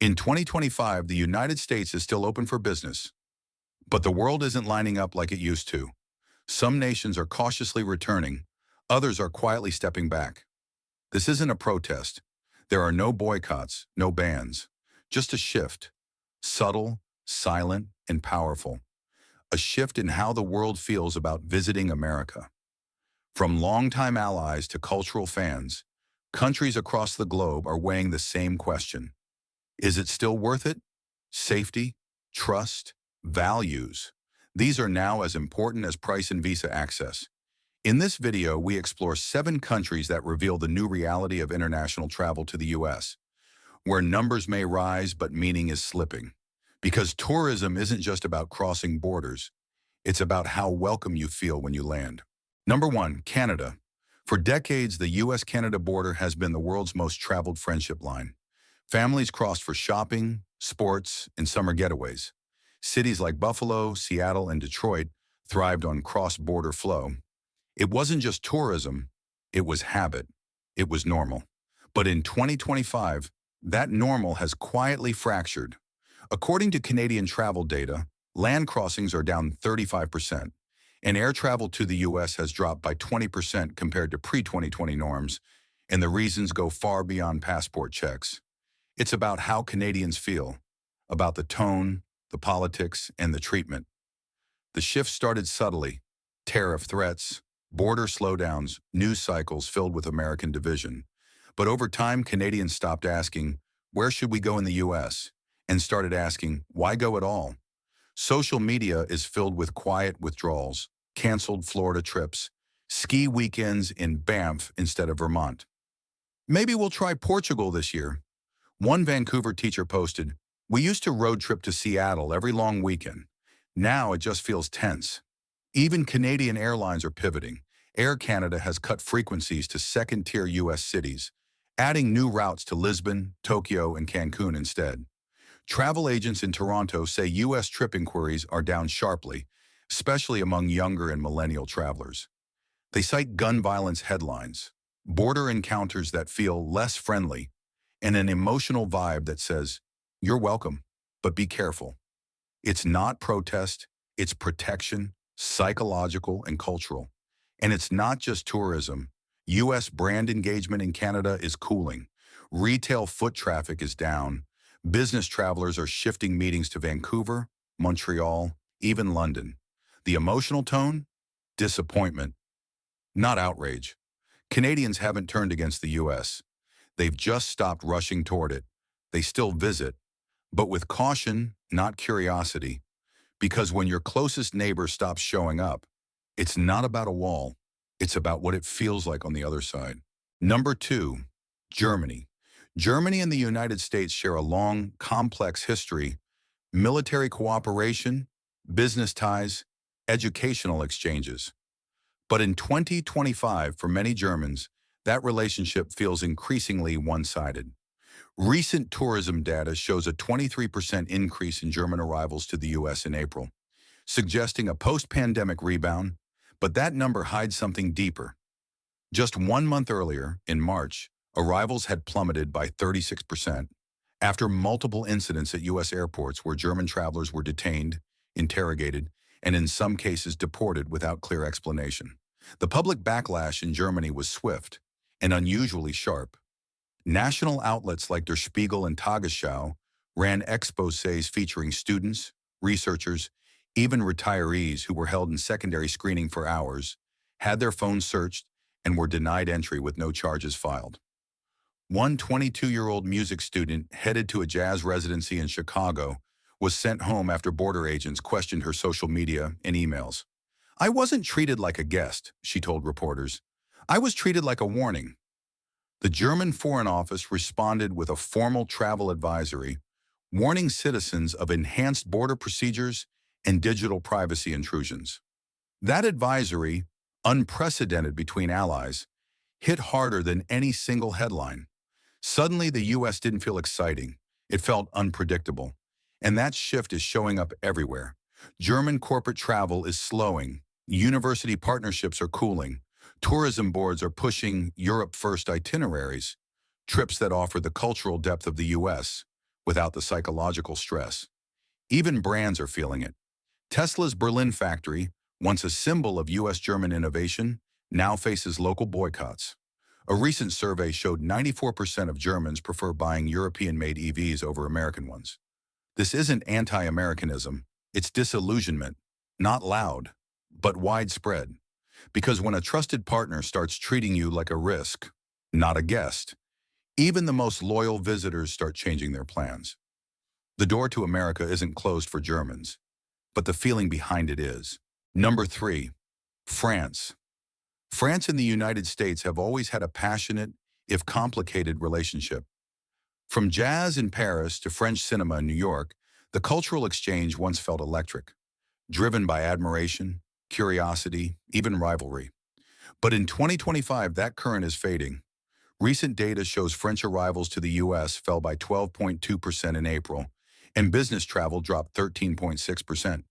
In 2025, the United States is still open for business, but the world isn't lining up like it used to. Some nations are cautiously returning, others are quietly stepping back. This isn't a protest. There are no boycotts, no bans, just a shift. Subtle, silent, and powerful. A shift in how the world feels about visiting America. From longtime allies to cultural fans, countries across the globe are weighing the same question. Is it still worth it? Safety, trust, values. These are now as important as price and visa access. In this video, we explore 7 countries that reveal the new reality of international travel to the US, where numbers may rise but meaning is slipping. Because tourism isn't just about crossing borders, it's about how welcome you feel when you land. Number 1, Canada. For decades, the US-Canada border has been the world's most traveled friendship line. Families crossed for shopping, sports, and summer getaways. Cities like Buffalo, Seattle, and Detroit thrived on cross-border flow. It wasn't just tourism, it was habit. It was normal. But in 2025, that normal has quietly fractured. According to Canadian travel data, land crossings are down 35%, and air travel to the US has dropped by 20% compared to pre-2020 norms, and the reasons go far beyond passport checks. It's about how Canadians feel, about the tone, the politics, and the treatment. The shift started subtly: tariff threats, border slowdowns, news cycles filled with American division. But over time, Canadians stopped asking, "Where should we go in the US?" and started asking, "Why go at all?" Social media is filled with quiet withdrawals, canceled Florida trips, ski weekends in Banff instead of Vermont. Maybe we'll try Portugal this year. One Vancouver teacher posted, "We used to road trip to Seattle every long weekend. Now it just feels tense." Even Canadian airlines are pivoting. Air Canada has cut frequencies to second-tier US cities, adding new routes to Lisbon, Tokyo, and Cancun instead. Travel agents in Toronto say US trip inquiries are down sharply, especially among younger and millennial travelers. They cite gun violence headlines, border encounters that feel less friendly, and an emotional vibe that says, "You're welcome, but be careful." It's not protest, it's protection, psychological and cultural. And it's not just tourism. US brand engagement in Canada is cooling. Retail foot traffic is down. Business travelers are shifting meetings to Vancouver, Montreal, even London. The emotional tone? Disappointment, not outrage. Canadians haven't turned against the US. They've just stopped rushing toward it. They still visit, but with caution, not curiosity. Because when your closest neighbor stops showing up, it's not about a wall, it's about what it feels like on the other side. Number 2, Germany. Germany and the United States share a long, complex history: military cooperation, business ties, educational exchanges. But in 2025, for many Germans, that relationship feels increasingly one-sided. Recent tourism data shows a 23% increase in German arrivals to the US in April, suggesting a post-pandemic rebound, but that number hides something deeper. Just 1 month earlier, in March, arrivals had plummeted by 36% after multiple incidents at US airports where German travelers were detained, interrogated, and in some cases deported without clear explanation. The public backlash in Germany was swift and unusually sharp. National outlets like Der Spiegel and Tagesschau ran exposés featuring students, researchers, even retirees who were held in secondary screening for hours, had their phones searched, and were denied entry with no charges filed. One 22-year-old music student headed to a jazz residency in Chicago was sent home after border agents questioned her social media and emails. "I wasn't treated like a guest," she told reporters. "I was treated like a warning." The German Foreign Office responded with a formal travel advisory, warning citizens of enhanced border procedures and digital privacy intrusions. That advisory, unprecedented between allies, hit harder than any single headline. Suddenly, the US didn't feel exciting. It felt unpredictable. And that shift is showing up everywhere. German corporate travel is slowing. University partnerships are cooling. Tourism boards are pushing Europe-first itineraries, trips that offer the cultural depth of the US, without the psychological stress. Even brands are feeling it. Tesla's Berlin factory, once a symbol of US-German innovation, now faces local boycotts. A recent survey showed 94% of Germans prefer buying European-made EVs over American ones. This isn't anti-Americanism, it's disillusionment, not loud, but widespread. Because when a trusted partner starts treating you like a risk, not a guest, even the most loyal visitors start changing their plans. The door to America isn't closed for Germans, but the feeling behind it is. Number 3, France. France and the United States have always had a passionate, if complicated, relationship. From jazz in Paris to French cinema in New York, the cultural exchange once felt electric, driven by admiration, curiosity, even rivalry. But in 2025, that current is fading. Recent data shows French arrivals to the U.S. fell by 12.2% in April, and business travel dropped 13.6%.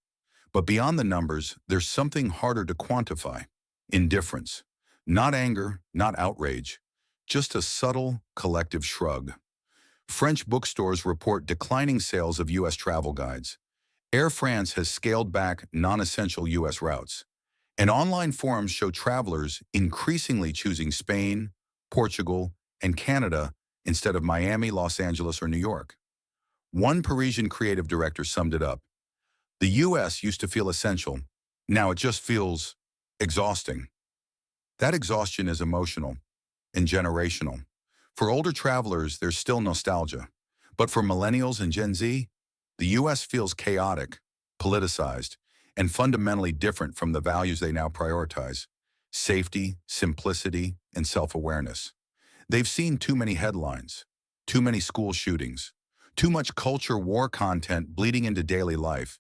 But beyond the numbers, there's something harder to quantify. Indifference. Not anger, not outrage. Just a subtle, collective shrug. French bookstores report declining sales of U.S. travel guides. Air France has scaled back non-essential U.S. routes. And online forums show travelers increasingly choosing Spain, Portugal, and Canada instead of Miami, Los Angeles, or New York. One Parisian creative director summed it up. The U.S. used to feel essential. Now it just feels exhausting. That exhaustion is emotional and generational. For older travelers, there's still nostalgia. But for millennials and Gen Z, the U.S. feels chaotic, politicized, and fundamentally different from the values they now prioritize: safety, simplicity, and self-awareness. They've seen too many headlines, too many school shootings, too much culture war content bleeding into daily life.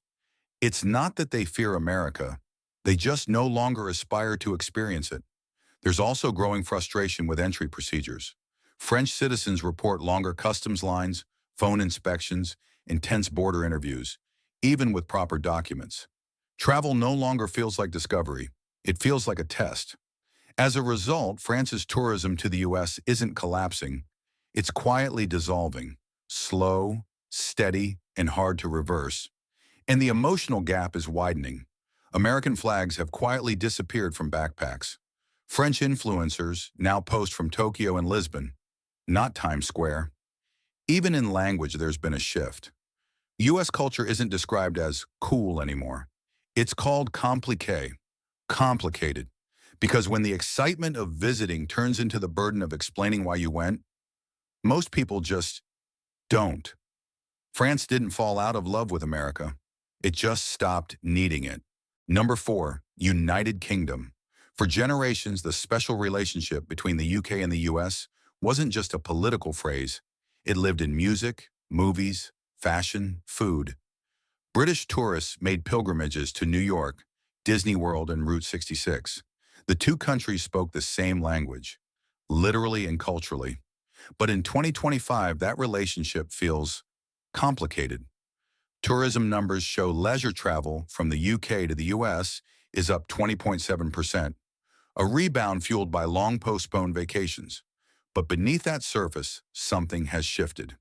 It's not that they fear America, they just no longer aspire to experience it. There's also growing frustration with entry procedures. French citizens report longer customs lines, phone inspections, intense border interviews, even with proper documents. Travel no longer feels like discovery, it feels like a test. As a result, France's tourism to the U.S. isn't collapsing, it's quietly dissolving, slow, steady, and hard to reverse. And the emotional gap is widening. American flags have quietly disappeared from backpacks. French influencers now post from Tokyo and Lisbon, not Times Square. Even in language, there's been a shift. U.S. culture isn't described as cool anymore. It's called compliqué, complicated, because when the excitement of visiting turns into the burden of explaining why you went, most people just don't. France didn't fall out of love with America. It just stopped needing it. Number 4, United Kingdom. For generations, the special relationship between the UK and the US wasn't just a political phrase. It lived in music, movies, fashion, food. British tourists made pilgrimages to New York, Disney World, and Route 66. The two countries spoke the same language, literally and culturally. But in 2025, that relationship feels complicated. Tourism numbers show leisure travel from the UK to the US is up 20.7%, a rebound fueled by long postponed vacations. But beneath that surface, something has shifted.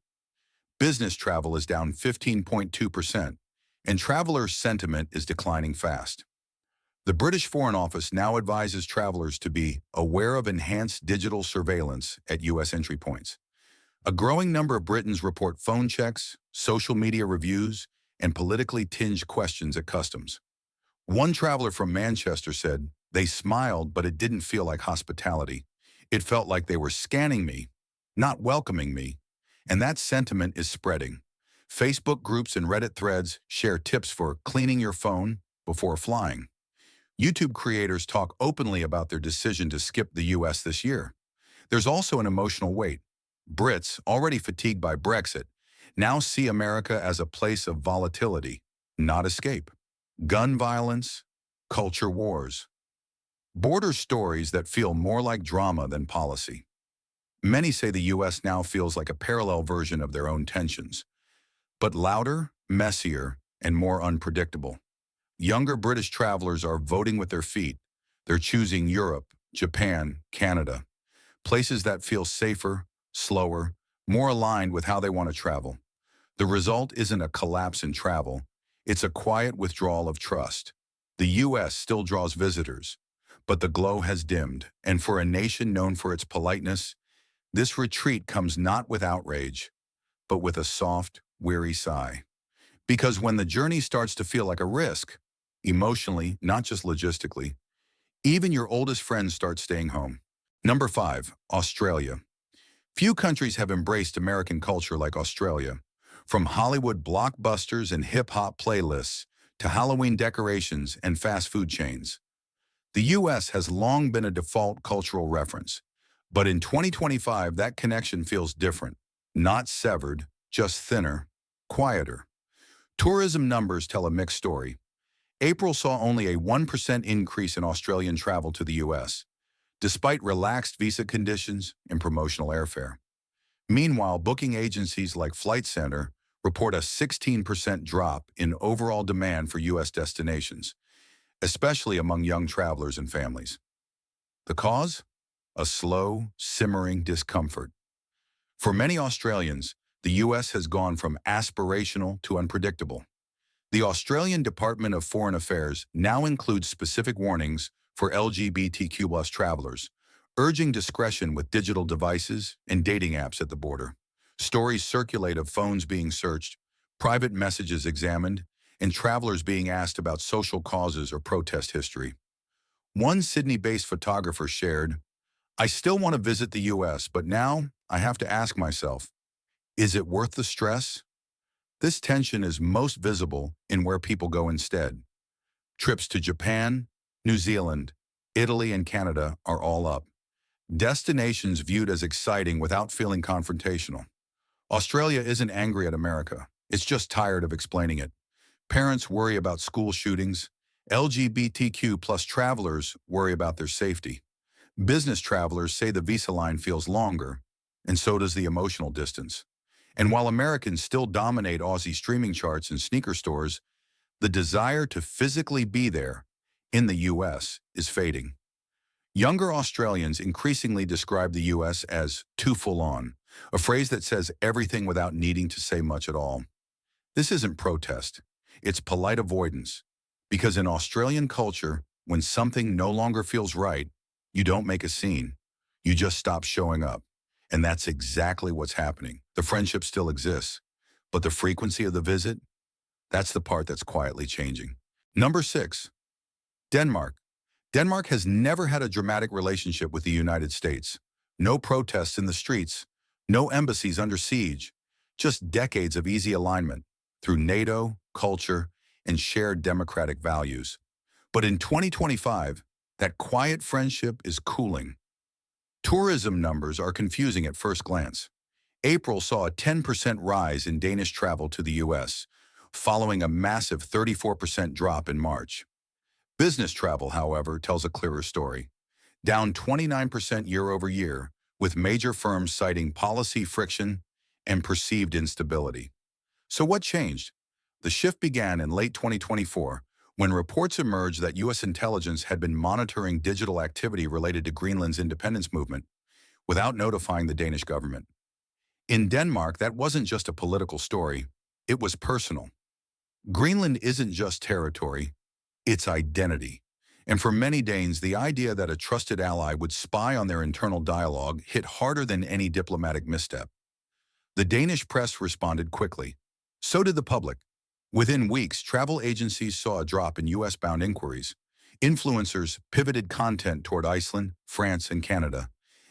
Business travel is down 15.2%, and travelers' sentiment is declining fast. The British Foreign Office now advises travelers to be aware of enhanced digital surveillance at U.S. entry points. A growing number of Britons report phone checks, social media reviews, and politically tinged questions at customs. One traveler from Manchester said, "They smiled, but it didn't feel like hospitality. It felt like they were scanning me, not welcoming me." And that sentiment is spreading. Facebook groups and Reddit threads share tips for cleaning your phone before flying. YouTube creators talk openly about their decision to skip the US this year. There's also an emotional weight. Brits, already fatigued by Brexit, now see America as a place of volatility, not escape. Gun violence, culture wars. Border stories that feel more like drama than policy. Many say the US now feels like a parallel version of their own tensions, but louder, messier, and more unpredictable. Younger British travelers are voting with their feet. They're choosing Europe, Japan, Canada, places that feel safer, slower, more aligned with how they want to travel. The result isn't a collapse in travel, it's a quiet withdrawal of trust. The U.S. still draws visitors, but the glow has dimmed, and for a nation known for its politeness, this retreat comes not with outrage, but with a soft, weary sigh. Because when the journey starts to feel like a risk, emotionally, not just logistically, even your oldest friends start staying home. Number 5, Australia. Few countries have embraced American culture like Australia. From Hollywood blockbusters and hip-hop playlists to Halloween decorations and fast food chains. The U.S. has long been a default cultural reference, but in 2025 that connection feels different. Not severed, just thinner, quieter. Tourism numbers tell a mixed story. April saw only a 1% increase in Australian travel to the U.S., despite relaxed visa conditions and promotional airfare. Meanwhile, booking agencies like Flight Center report a 16% drop in overall demand for U.S. destinations, especially among young travelers and families. The cause? A slow, simmering discomfort. For many Australians, the U.S. has gone from aspirational to unpredictable. The Australian Department of Foreign Affairs now includes specific warnings for LGBTQ+ travelers, urging discretion with digital devices and dating apps at the border. Stories circulate of phones being searched, private messages examined, and travelers being asked about social causes or protest history. One Sydney-based photographer shared, "I still want to visit the U.S., but now I have to ask myself, is it worth the stress?" This tension is most visible in where people go instead. Trips to Japan, New Zealand, Italy, and Canada are all up. Destinations viewed as exciting without feeling confrontational. Australia isn't angry at America. It's just tired of explaining it. Parents worry about school shootings. LGBTQ+ travelers worry about their safety. Business travelers say the visa line feels longer, and so does the emotional distance. And while Americans still dominate Aussie streaming charts and sneaker stores, the desire to physically be there, in the U.S., is fading. Younger Australians increasingly describe the U.S. as too full-on, a phrase that says everything without needing to say much at all. This isn't protest, it's polite avoidance. Because in Australian culture, when something no longer feels right, you don't make a scene. You just stop showing up. And that's exactly what's happening. The friendship still exists, but the frequency of the visit, that's the part that's quietly changing. Number 6, Denmark. Denmark has never had a dramatic relationship with the United States. No protests in the streets, no embassies under siege, just decades of easy alignment through NATO, culture, and shared democratic values. But in 2025, that quiet friendship is cooling. Tourism numbers are confusing at first glance. April saw a 10% rise in Danish travel to the U.S., following a massive 34% drop in March. Business travel, however, tells a clearer story, down 29% year over year, with major firms citing policy friction and perceived instability. So what changed? The shift began in late 2024, when reports emerged that U.S. intelligence had been monitoring digital activity related to Greenland's independence movement without notifying the Danish government. In Denmark, that wasn't just a political story, it was personal. Greenland isn't just territory, it's identity. And for many Danes, the idea that a trusted ally would spy on their internal dialogue hit harder than any diplomatic misstep. The Danish press responded quickly. So did the public. Within weeks, travel agencies saw a drop in U.S.-bound inquiries. Influencers pivoted content toward Iceland, France, and Canada.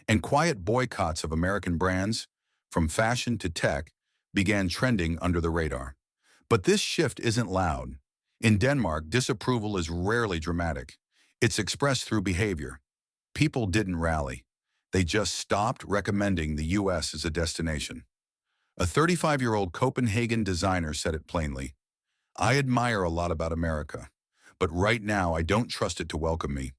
And quiet boycotts of American brands, from fashion to tech, began trending under the radar. But this shift isn't loud. In Denmark, disapproval is rarely dramatic. It's expressed through behavior. People didn't rally. They just stopped recommending the U.S. as a destination. A 35-year-old Copenhagen designer said it plainly. "I admire a lot about America, but right now I don't trust it to welcome me."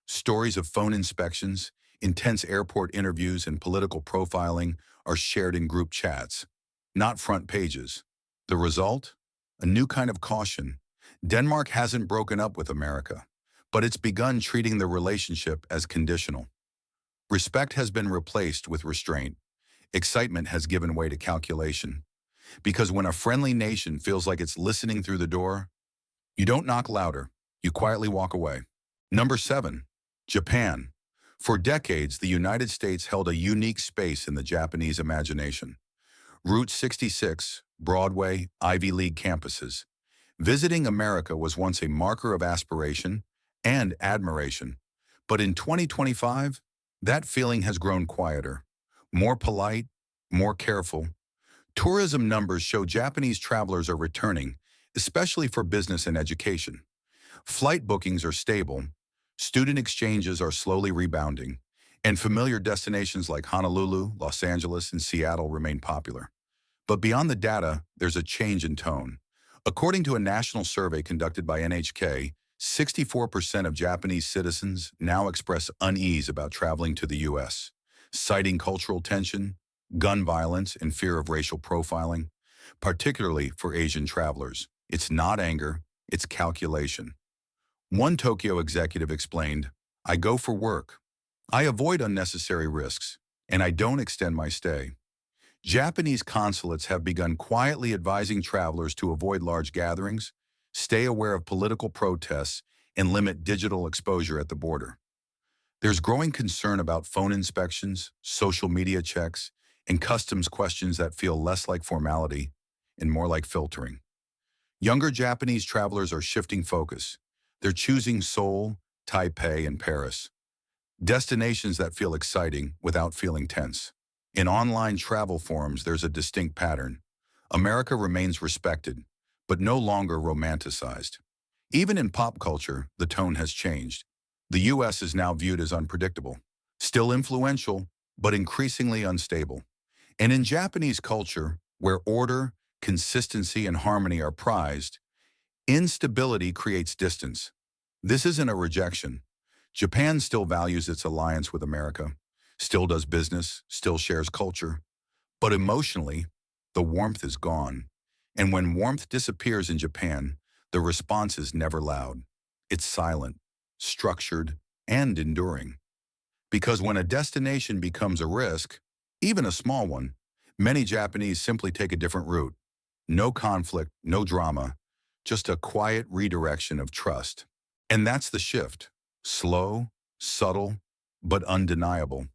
Stories of phone inspections, intense airport interviews, and political profiling are shared in group chats, not front pages. The result? A new kind of caution. Denmark hasn't broken up with America, but it's begun treating the relationship as conditional. Respect has been replaced with restraint. Excitement has given way to calculation. Because when a friendly nation feels like it's listening through the door, you don't knock louder, you quietly walk away. Number 7. Japan. For decades, the United States held a unique space in the Japanese imagination. Route 66, Broadway, Ivy League campuses. Visiting America was once a marker of aspiration and admiration. But in 2025, that feeling has grown quieter, more polite, more careful. Tourism numbers show Japanese travelers are returning, especially for business and education. Flight bookings are stable, student exchanges are slowly rebounding, and familiar destinations like Honolulu, Los Angeles, and Seattle remain popular. But beyond the data, there's a change in tone. According to a national survey conducted by NHK, 64% of Japanese citizens now express unease about traveling to the U.S., citing cultural tension, gun violence, and fear of racial profiling, particularly for Asian travelers. It's not anger, it's calculation. One Tokyo executive explained, "I go for work. I avoid unnecessary risks, and I don't extend my stay." Japanese consulates have begun quietly advising travelers to avoid large gatherings, stay aware of political protests, and limit digital exposure at the border. There's growing concern about phone inspections, social media checks, and customs questions that feel less like formality and more like filtering. Younger Japanese travelers are shifting focus. They're choosing Seoul, Taipei, and Paris, destinations that feel exciting without feeling tense. In online travel forums, there's a distinct pattern. America remains respected, but no longer romanticized. Even in pop culture, the tone has changed. The U.S. is now viewed as unpredictable, still influential, but increasingly unstable. And in Japanese culture, where order, consistency, and harmony are prized, instability creates distance. This isn't a rejection. Japan still values its alliance with America, still does business, still shares culture. But emotionally, the warmth is gone. And when warmth disappears in Japan, the response is never loud. It's silent, structured, and enduring. Because when a destination becomes a risk, even a small one, many Japanese simply take a different route. No conflict, no drama, just a quiet redirection of trust. And that's the shift. Slow, subtle, but undeniable.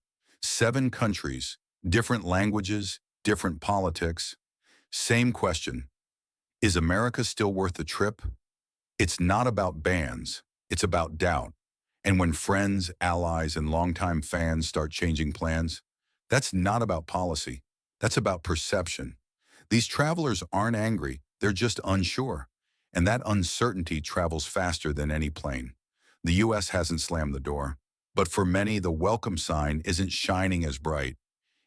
7 countries, different languages, different politics. Same question. Is America still worth the trip? It's not about bans. It's about doubt. And when friends, allies, and longtime fans start changing plans, that's not about policy. That's about perception. These travelers aren't angry. They're just unsure. And that uncertainty travels faster than any plane. The U.S. hasn't slammed the door. But for many, the welcome sign isn't shining as bright.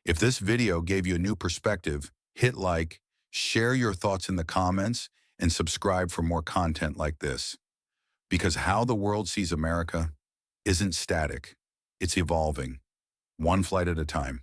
If this video gave you a new perspective, hit like, share your thoughts in the comments, and subscribe for more content like this. Because how the world sees America isn't static. It's evolving, one flight at a time.